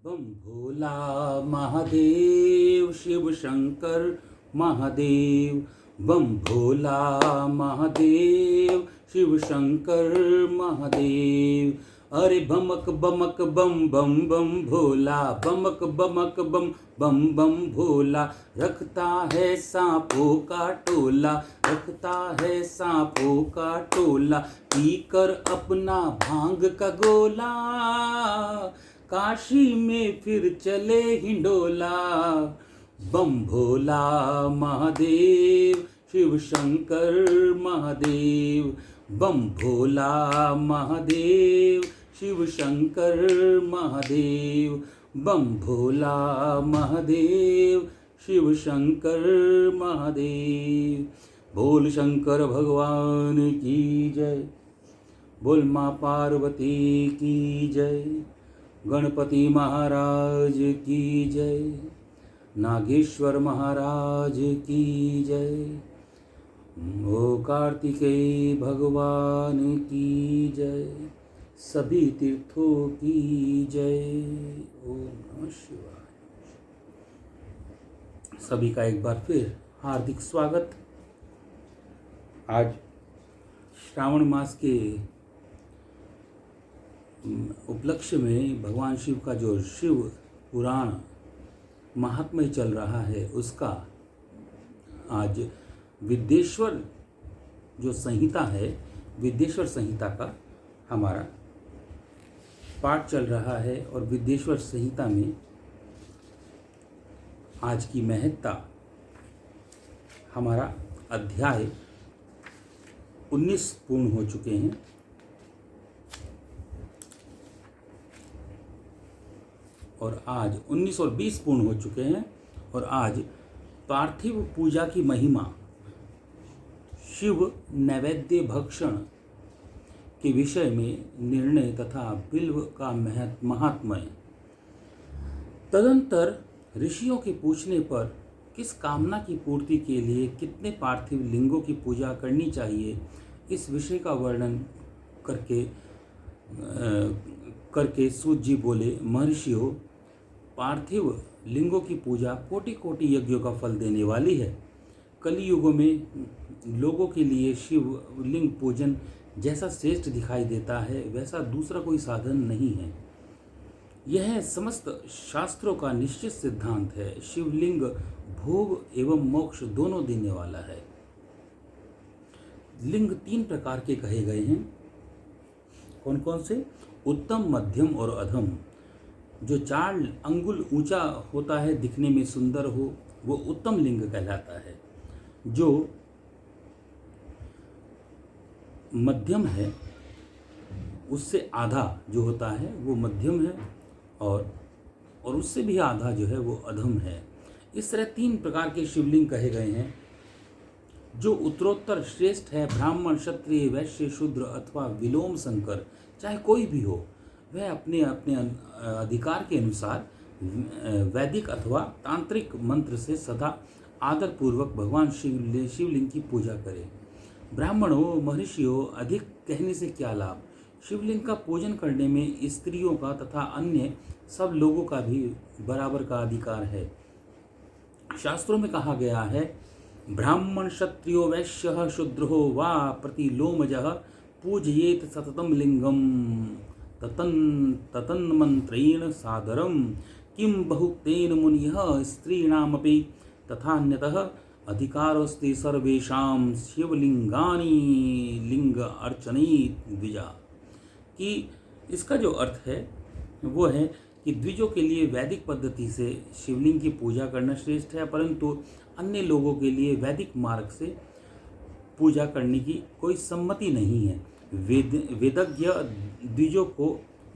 बम भोला महादेव शिव शंकर महादेव। बम भोला महादेव शिव शंकर महादेव। अरे बमक बमक बम बम बम भोला, बमक बमक बम बम बम भोला। रखता है सांपों का टोला, रखता है सांपों का टोला। पीकर अपना भांग का गोला, काशी में फिर चले हिंडोला। बम भोला महादेव शिव शंकर महादेव। बम भोला महादेव शिव शंकर महादेव। बम भोला महादेव शिव शंकर महादेव। बोल शंकर भगवान की जय, बोल माँ पार्वती की जय, गणपति महाराज की जय, नागेश्वर महाराज की जय, ओ कार्तिकेय भगवान की जय, सभी तीर्थों की जय। ओम नमः शिवाय। सभी का एक बार फिर हार्दिक स्वागत। आज श्रावण मास के उपलक्ष्य में भगवान शिव का जो शिव पुराण महात्म्य चल रहा है, उसका आज विद्येश्वर जो संहिता है, विद्येश्वर संहिता का हमारा पाठ चल रहा है। और विद्येश्वर संहिता में आज की महत्ता, हमारा अध्याय 19 पूर्ण हो चुके हैं। और आज 19 और 20 पूर्ण हो चुके हैं। और आज पार्थिव पूजा की महिमा, शिव नैवेद्य भक्षण के विषय में निर्णय तथा बिल्व का महात्म्य। तदंतर ऋषियों के पूछने पर किस कामना की पूर्ति के लिए कितने पार्थिव लिंगों की पूजा करनी चाहिए, इस विषय का वर्णन करके सूत जी बोले, महर्षियों, पार्थिव लिंगों की पूजा कोटि कोटि यज्ञों का फल देने वाली है। कलियुगों में लोगों के लिए शिवलिंग पूजन जैसा श्रेष्ठ दिखाई देता है, वैसा दूसरा कोई साधन नहीं है। यह समस्त शास्त्रों का निश्चित सिद्धांत है। शिवलिंग भोग एवं मोक्ष दोनों देने वाला है। लिंग 3 प्रकार के कहे गए हैं। कौन कौन से? उत्तम, मध्यम और अधम। जो 4 अंगुल ऊंचा होता है, दिखने में सुंदर हो, वो उत्तम लिंग कहलाता है। जो मध्यम है, उससे आधा जो होता है वो मध्यम है, और उससे भी आधा जो है वो अधम है। इस तरह 3 प्रकार के शिवलिंग कहे गए हैं। जो उत्तरोत्तर श्रेष्ठ है, ब्राह्मण, क्षत्रिय, वैश्य, शूद्र अथवा विलोम शंकर, चाहे कोई भी हो, वह अपने अपने अधिकार के अनुसार वैदिक अथवा तांत्रिक मंत्र से सदा आदरपूर्वक भगवान शिवलिंग की पूजा करे। ब्राह्मणों, महर्षियों, अधिक कहने से क्या लाभ। शिवलिंग का पूजन करने में स्त्रियों का तथा अन्य सब लोगों का भी बराबर का अधिकार है। शास्त्रों में कहा गया है, ब्राह्मण, क्षत्रियो, वैश्य, शूद्रो वा प्रतिलोमजः पूजयेत सततम लिंगम ततन्मंत्रेण सादरम किं बहुक्तेन मुनिः स्त्रीणामपि तथान्यतः अधिकारोस्ति सर्वेषां शिवलिंगानि लिंग अर्चने द्विजा। कि इसका जो अर्थ है वो है कि द्विजों के लिए वैदिक पद्धति से शिवलिंग की पूजा करना श्रेष्ठ है, परंतु अन्य लोगों के लिए वैदिक मार्ग से पूजा करने की कोई सम्मति नहीं है। वेदज्ञ द्विजों को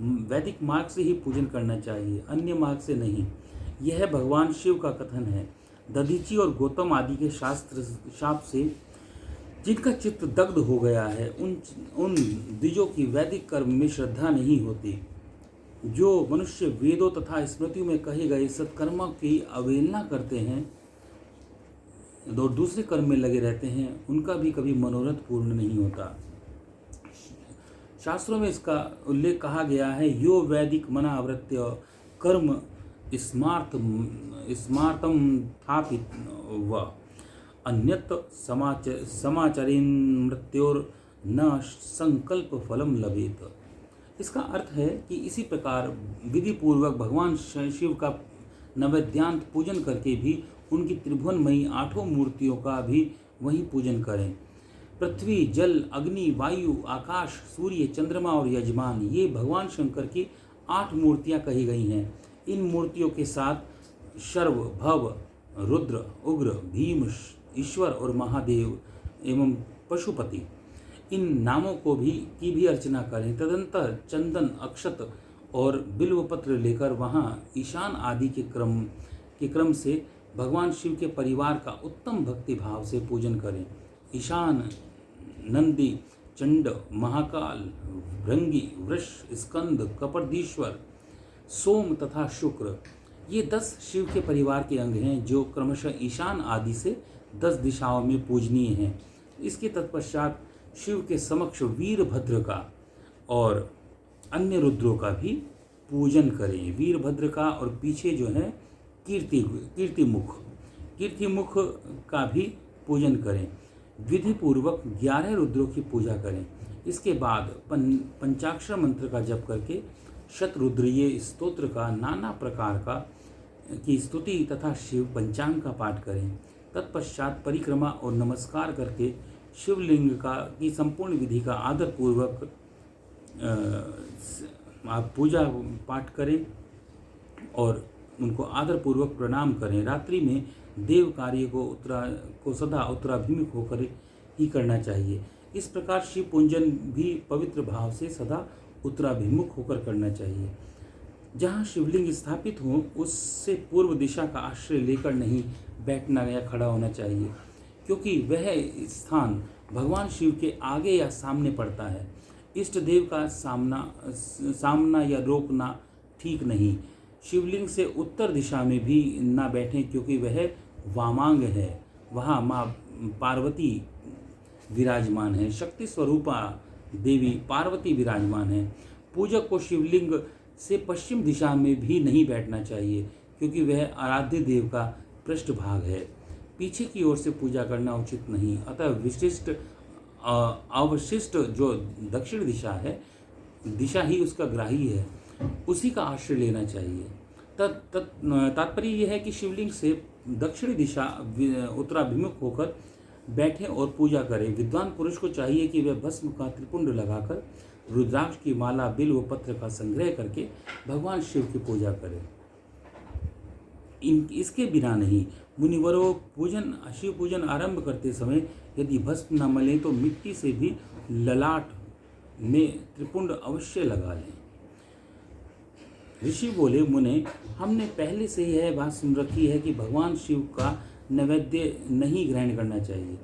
वैदिक मार्ग से ही पूजन करना चाहिए, अन्य मार्ग से नहीं। यह भगवान शिव का कथन है। दधीची और गौतम आदि के शास्त्र शाप से जिनका चित्त दग्ध हो गया है, उन द्विजों की वैदिक कर्म में श्रद्धा नहीं होती। जो मनुष्य वेदों तथा स्मृतियों में कहे गए सत्कर्मों की अवहेलना करते हैं और दूसरे कर्म में लगे रहते हैं, उनका भी कभी मनोरथ पूर्ण नहीं होता। शास्त्रों में इसका उल्लेख कहा गया है, यो वैदिक मनावृत्य कर्म स्मार्तम थापित व अन्यत समाचरेन मृत्योर न संकल्प फलम लभेत। इसका अर्थ है कि इसी प्रकार विधि पूर्वक भगवान शिव का नैवेद्यांत पूजन करके भी उनकी त्रिभुवनमयी आठों मूर्तियों का भी वही पूजन करें। पृथ्वी, जल, अग्नि, वायु, आकाश, सूर्य, चंद्रमा और यजमान, ये भगवान शंकर की 8 मूर्तियां कही गई हैं। इन मूर्तियों के साथ शर्व, भव, रुद्र, उग्र, भीम, ईश्वर और महादेव एवं पशुपति, इन नामों की भी अर्चना करें। तदंतर चंदन, अक्षत और बिल्वपत्र लेकर वहाँ ईशान आदि के क्रम से भगवान शिव के परिवार का उत्तम भक्ति भाव से पूजन करें। ईशान, नंदी, चंड, महाकाल, भृंगी, वृष, स्कंद, कपर्दीश्वर, सोम तथा शुक्र, ये 10 शिव के परिवार के अंग हैं जो क्रमशः ईशान आदि से 10 दिशाओं में पूजनीय हैं। इसके तत्पश्चात शिव के समक्ष वीरभद्र का और अन्य रुद्रों का भी पूजन करें। वीरभद्र का और पीछे जो है कीर्तिमुख का भी पूजन करें। विधि पूर्वक 11 रुद्रों की पूजा करें। इसके बाद पंचाक्षर मंत्र का जप करके शतरुद्रीय स्तोत्र का नाना प्रकार की स्तुति तथा शिव पंचांग का पाठ करें। तत्पश्चात परिक्रमा और नमस्कार करके शिवलिंग की संपूर्ण विधि का आदर पूर्वक आप पूजा पाठ करें और उनको आदर पूर्वक प्रणाम करें। रात्रि में देव कार्य को सदा उत्तराभिमुख होकर ही करना चाहिए। इस प्रकार शिव पूजन भी पवित्र भाव से सदा उत्तराभिमुख होकर करना चाहिए। जहाँ शिवलिंग स्थापित हो उससे पूर्व दिशा का आश्रय लेकर नहीं बैठना या खड़ा होना चाहिए, क्योंकि वह स्थान भगवान शिव के आगे या सामने पड़ता है। इष्ट देव का सामना या रोकना ठीक नहीं। शिवलिंग से उत्तर दिशा में भी ना बैठें, क्योंकि वह वामांग है। वहाँ माँ पार्वती विराजमान है, शक्ति स्वरूपा देवी पार्वती विराजमान है। पूजक को शिवलिंग से पश्चिम दिशा में भी नहीं बैठना चाहिए, क्योंकि वह आराध्य देव का पृष्ठभाग है। पीछे की ओर से पूजा करना उचित नहीं। अतः अवशिष्ट जो दक्षिण दिशा है, दिशा ही उसका ग्राही है, उसी का आश्रय लेना चाहिए। तात्पर्य यह है कि शिवलिंग से दक्षिणी दिशा उत्तराभिमुख होकर बैठे और पूजा करें। विद्वान पुरुष को चाहिए कि वह भस्म का त्रिपुंड लगाकर रुद्राक्ष की माला, बिल्व व पत्र का संग्रह करके भगवान शिव की पूजा करें। इसके बिना नहीं। मुनिवरों, शिव पूजन आरंभ करते समय यदि भस्म न मले तो मिट्टी से भी ललाट में त्रिपुंड अवश्य लगा लें। ऋषि बोले, मुने, हमने पहले से यह बात सुन रखी है कि भगवान शिव का नैवेद्य नहीं ग्रहण करना चाहिए।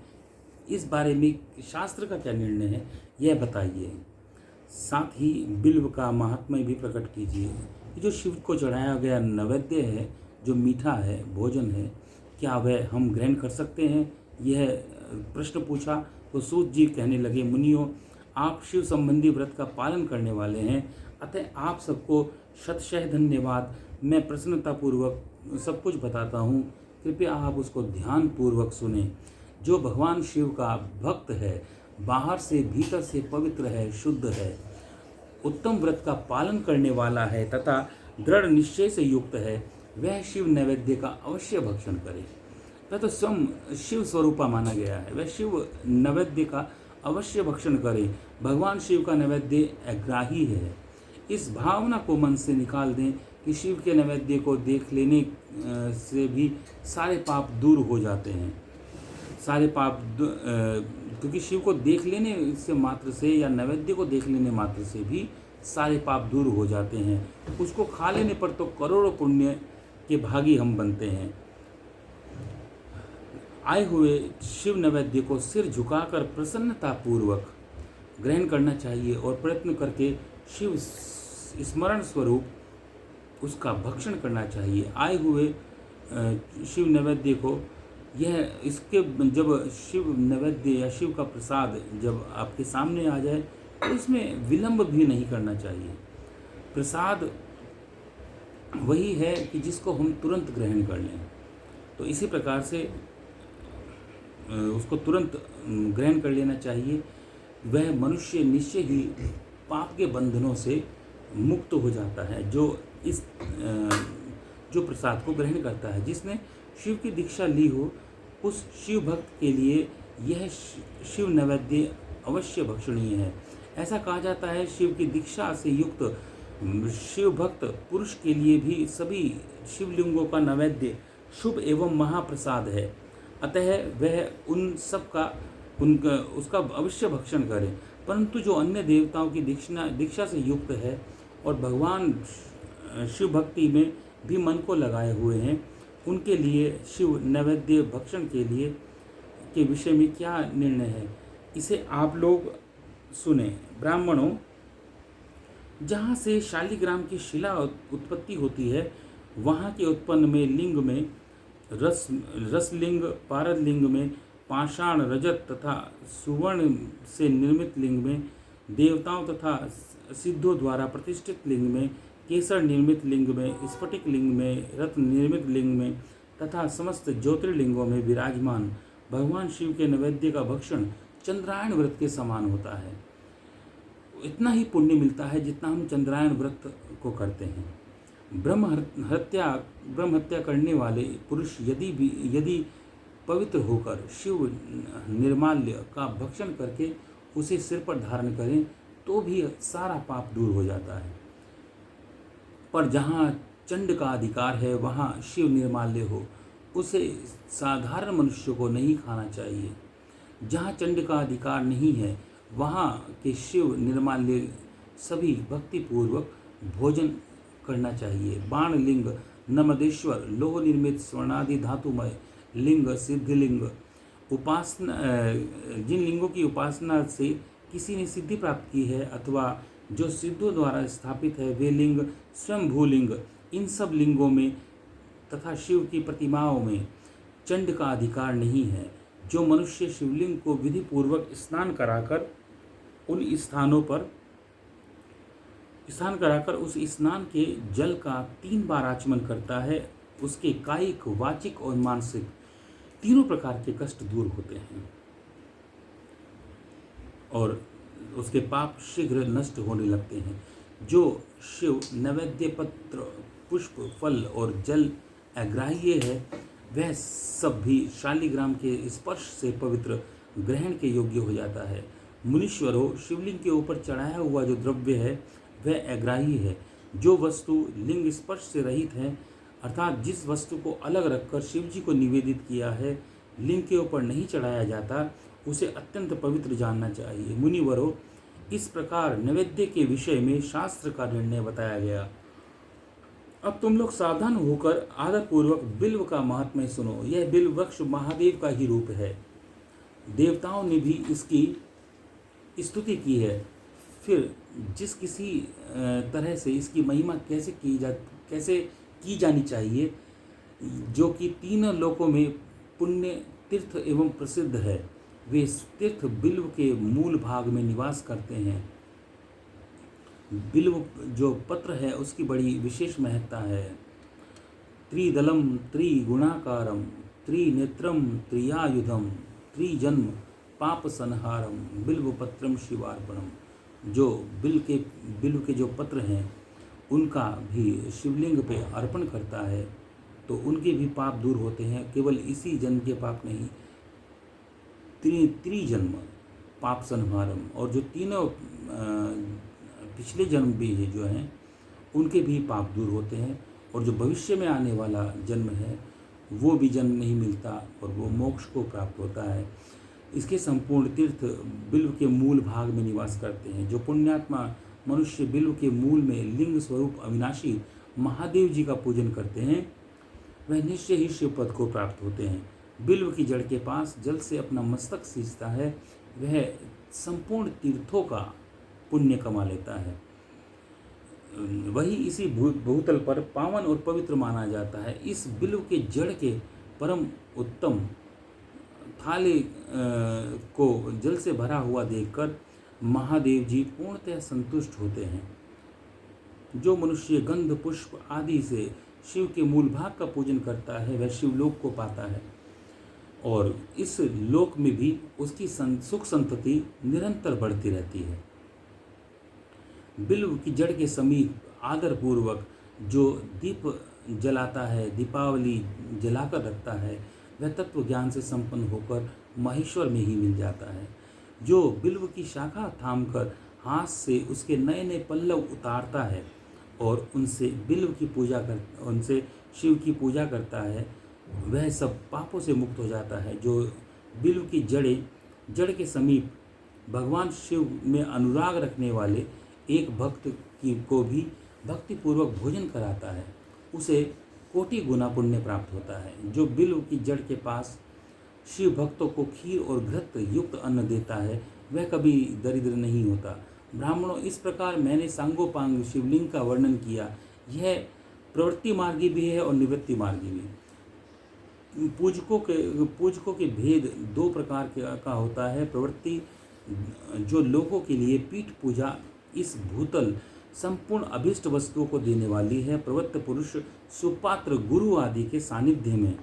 इस बारे में शास्त्र का क्या निर्णय है, यह बताइए। साथ ही बिल्व का महात्म्य भी प्रकट कीजिए। जो शिव को चढ़ाया गया नैवेद्य है, जो मीठा है, भोजन है, क्या वह हम ग्रहण कर सकते हैं? यह प्रश्न पूछा तो सूत जी कहने लगे, मुनियों, आप शिव संबंधी व्रत का पालन करने वाले हैं, अतः आप सबको शतशः धन्यवाद। मैं प्रसन्नतापूर्वक सब कुछ बताता हूँ, कृपया आप उसको ध्यान पूर्वक सुने। जो भगवान शिव का भक्त है, बाहर से भीतर से पवित्र है, शुद्ध है, उत्तम व्रत का पालन करने वाला है तथा दृढ़ निश्चय से युक्त है, वह शिव नैवेद्य का अवश्य भक्षण करे। वह तो स्वयं शिव स्वरूपा माना गया है, वह शिव नैवेद्य का अवश्य भक्षण करे। भगवान शिव का नैवेद्य अग्राही है। इस भावना को मन से निकाल दें कि शिव के नैवेद्य को देख लेने से भी सारे पाप दूर हो जाते हैं। सारे पाप क्योंकि शिव को देख लेने से मात्र से या नैवेद्य को देख लेने मात्र से भी सारे पाप दूर हो जाते हैं। उसको खा लेने पर तो करोड़ों पुण्य के भागी हम बनते हैं। आए हुए शिव नैवेद्य को सिर झुकाकर प्रसन्नतापूर्वक ग्रहण करना चाहिए और प्रयत्न करके शिव स्मरण स्वरूप उसका भक्षण करना चाहिए। आए हुए शिव नैवेद्य को जब शिव नैवेद्य या शिव का प्रसाद जब आपके सामने आ जाए तो इसमें विलंब भी नहीं करना चाहिए। प्रसाद वही है कि जिसको हम तुरंत ग्रहण कर लें। तो इसी प्रकार से उसको तुरंत ग्रहण कर लेना चाहिए। वह मनुष्य निश्चय ही पाप के बंधनों से मुक्त हो जाता है जो प्रसाद को ग्रहण करता है। जिसने शिव की दीक्षा ली हो, उस शिव भक्त के लिए यह शिव नैवेद्य अवश्य भक्षणीय है। ऐसा कहा जाता है, शिव की दीक्षा से युक्त शिव भक्त पुरुष के लिए भी सभी शिवलिंगों का नैवेद्य शुभ एवं महाप्रसाद है। अतः वह उन सब का उसका अवश्य भक्षण करे। परंतु जो अन्य देवताओं की दीक्षा से युक्त है और भगवान शिव भक्ति में भी मन को लगाए हुए हैं, उनके लिए शिव नैवेद्य भक्षण के विषय में क्या निर्णय है, इसे आप लोग सुने। ब्राह्मणों, जहाँ से शालिग्राम की शिला उत्पत्ति होती है, वहाँ के उत्पन्न में लिंग में रसलिंग, पारद लिंग में पाषाण, रजत तथा सुवर्ण से निर्मित लिंग में देवताओं तथा सिद्धों द्वारा प्रतिष्ठित लिंग में, केसर निर्मित लिंग में, स्फटिक लिंग में, रत्न निर्मित लिंग में तथा समस्त ज्योतिर्लिंगों में विराजमान भगवान शिव के नैवेद्य का भक्षण चंद्रायण व्रत के समान होता है। इतना ही पुण्य मिलता है जितना हम चंद्रायण व्रत को करते हैं। ब्रह्म हत्या करने वाले पुरुष यदि पवित्र होकर शिव निर्माल्य का भक्षण करके उसे सिर पर धारण करें तो भी सारा पाप दूर हो जाता है। पर जहाँ चंड का अधिकार है, वहाँ शिव निर्माल्य हो, उसे साधारण मनुष्य को नहीं खाना चाहिए। जहाँ चंड का अधिकार नहीं है, वहाँ के शिव निर्माल्य सभी भक्तिपूर्वक भोजन करना चाहिए। बाण लिंग, नमदेश्वर, लोह निर्मित स्वर्णादि धातुमय लिंग, सिद्धिलिंग, उपासना जिन लिंगों की उपासना से किसी ने सिद्धि प्राप्त की है अथवा जो सिद्धों द्वारा स्थापित है, वे लिंग स्वयंभूलिंग, इन सब लिंगों में तथा शिव की प्रतिमाओं में चंड का अधिकार नहीं है। जो मनुष्य शिवलिंग को विधि पूर्वक स्नान कराकर उस स्नान के जल का 3 बार आचमन करता है, उसके कायिक, वाचिक और मानसिक तीनों प्रकार के कष्ट दूर होते हैं और उसके पाप शीघ्र नष्ट होने लगते हैं। जो शिव नैवेद्य पत्र, पुष्प, फल और जल अग्राह्य है, वह सब भी शालिग्राम के स्पर्श से पवित्र ग्रहण के योग्य हो जाता है। मुनीश्वरों, शिवलिंग के ऊपर चढ़ाया हुआ जो द्रव्य है वह अग्राह्य है। जो वस्तु लिंग स्पर्श से रहित है, अर्थात जिस वस्तु को अलग रखकर शिव जी को निवेदित किया है, लिंग के ऊपर नहीं चढ़ाया जाता, उसे अत्यंत पवित्र जानना चाहिए। मुनिवरों, इस प्रकार नैवेद्य के विषय में शास्त्र का निर्णय बताया गया। अब तुम लोग सावधान होकर आदरपूर्वक बिल्व का महात्म्य सुनो। यह बिल्व वृक्ष महादेव का ही रूप है। देवताओं ने भी इसकी स्तुति की है। फिर जिस किसी तरह से इसकी महिमा कैसे की जानी चाहिए, जो कि 3 लोकों में पुण्य तीर्थ एवं प्रसिद्ध है, वे तीर्थ बिल्व के मूल भाग में निवास करते हैं। बिल्व जो पत्र है उसकी बड़ी विशेष महत्ता है। त्रिदलम त्रिगुणाकारम त्रिनेत्रम त्रियायुधम त्रिजन्म पाप संहारम बिल्वपत्रम शिवार्पणम। जो बिल्व के जो पत्र हैं उनका भी शिवलिंग पे अर्पण करता है तो उनके भी पाप दूर होते हैं। केवल इसी जन्म के पाप नहीं, त्रिजन्म पाप संहारम, और जो तीनों पिछले जन्म भी जो हैं उनके भी पाप दूर होते हैं। और जो भविष्य में आने वाला जन्म है वो भी जन्म नहीं मिलता और वो मोक्ष को प्राप्त होता है। इसके संपूर्ण तीर्थ बिल्व के मूल भाग में निवास करते हैं। जो पुण्यात्मा मनुष्य बिल्व के मूल में लिंग स्वरूप अविनाशी महादेव जी का पूजन करते हैं, वह निश्चय ही शिव पद को प्राप्त होते हैं। बिल्व की जड़ के पास जल से अपना मस्तक सींचता है, वह संपूर्ण तीर्थों का पुण्य कमा लेता है। वही इसी भूतल पर पावन और पवित्र माना जाता है। इस बिल्व के जड़ के परम उत्तम थाले को जल से भरा हुआ देखकर महादेव जी पूर्णतः संतुष्ट होते हैं। जो मनुष्य गंध पुष्प आदि से शिव के मूल भाग का पूजन करता है वह शिवलोक को पाता है और इस लोक में भी उसकी सुख संतति निरंतर बढ़ती रहती है। बिल्व की जड़ के समीप आदर पूर्वक जो दीप जलाता है, दीपावली जलाकर रखता है, वह तत्व ज्ञान से संपन्न होकर महेश्वर में ही मिल जाता है। जो बिल्व की शाखा थामकर हाथ से उसके नए नए पल्लव उतारता है और उनसे शिव की पूजा करता है, वह सब पापों से मुक्त हो जाता है। जो बिल्व की जड़ के समीप भगवान शिव में अनुराग रखने वाले एक भक्त को भी भक्तिपूर्वक भोजन कराता है, उसे कोटि गुना पुण्य प्राप्त होता है। जो बिल्व की जड़ के पास शिव भक्तों को खीर और घृत युक्त अन्न देता है, वह कभी दरिद्र नहीं होता। ब्राह्मणों, इस प्रकार मैंने सांगोपांग शिवलिंग का वर्णन किया। यह प्रवृत्ति मार्गी भी है और निवृत्ति मार्गी भी। पूजकों के भेद दो प्रकार का होता है। प्रवृत्ति, जो लोगों के लिए पीठ पूजा इस भूतल संपूर्ण अभिष्ट वस्तुओं को देने वाली है। प्रवृत्त पुरुष सुपात्र गुरु आदि के सानिध्य में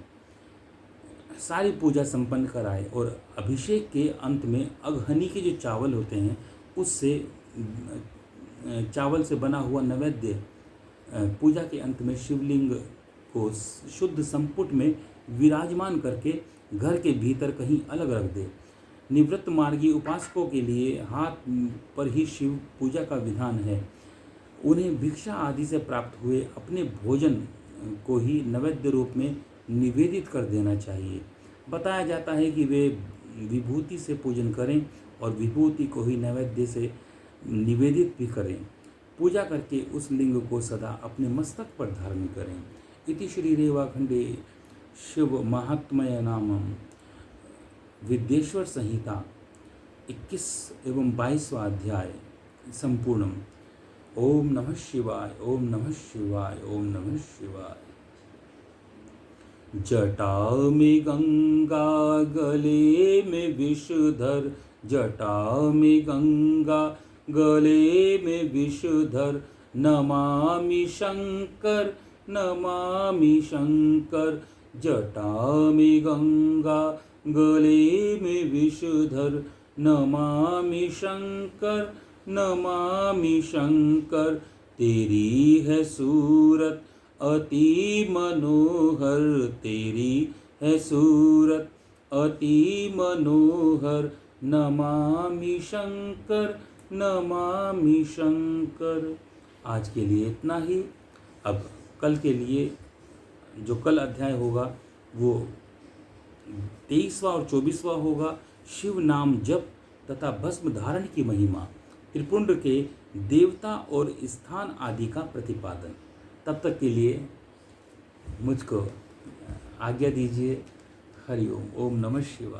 सारी पूजा संपन्न कराए और अभिषेक के अंत में अघहनी के जो चावल होते हैं उससे चावल से बना हुआ नैवेद्य पूजा के अंत में शिवलिंग को शुद्ध संपुट में विराजमान करके घर के भीतर कहीं अलग रख दे। निवृत्त मार्गी उपासकों के लिए हाथ पर ही शिव पूजा का विधान है। उन्हें भिक्षा आदि से प्राप्त हुए अपने भोजन को ही नैवेद्य रूप में निवेदित कर देना चाहिए। बताया जाता है कि वे विभूति से पूजन करें और विभूति को ही नैवेद्य से निवेदित भी करें। पूजा करके उस लिंग को सदा अपने मस्तक पर धारण करें। इति श्री रेवाखंडे शिव महात्म्य नामम विद्येश्वर संहिता 21 एवं 22वां अध्याय संपूर्णम। ओम नमः शिवाय, ओम नमः शिवाय, ओम नमः शिवाय। जटा में गंगा गले में विषधर, जटा में गंगा गले में विषधर, नमामि शंकर, नमामि शंकर। जटा में गंगा गले में विषधर, नमामि शंकर, नमामि शंकर। तेरी है सूरत अति मनोहर, तेरी है सूरत अति मनोहर। नमामि शंकर, नमामि शंकर। आज के लिए इतना ही। अब कल के लिए जो कल अध्याय होगा वो 23वां और 24वां होगा। शिव नाम जप तथा भस्म धारण की महिमा, त्रिपुंड के देवता और स्थान आदि का प्रतिपादन। तब तक के लिए मुझको आज्ञा दीजिए। हरि ओम। ओम नमः शिवाय।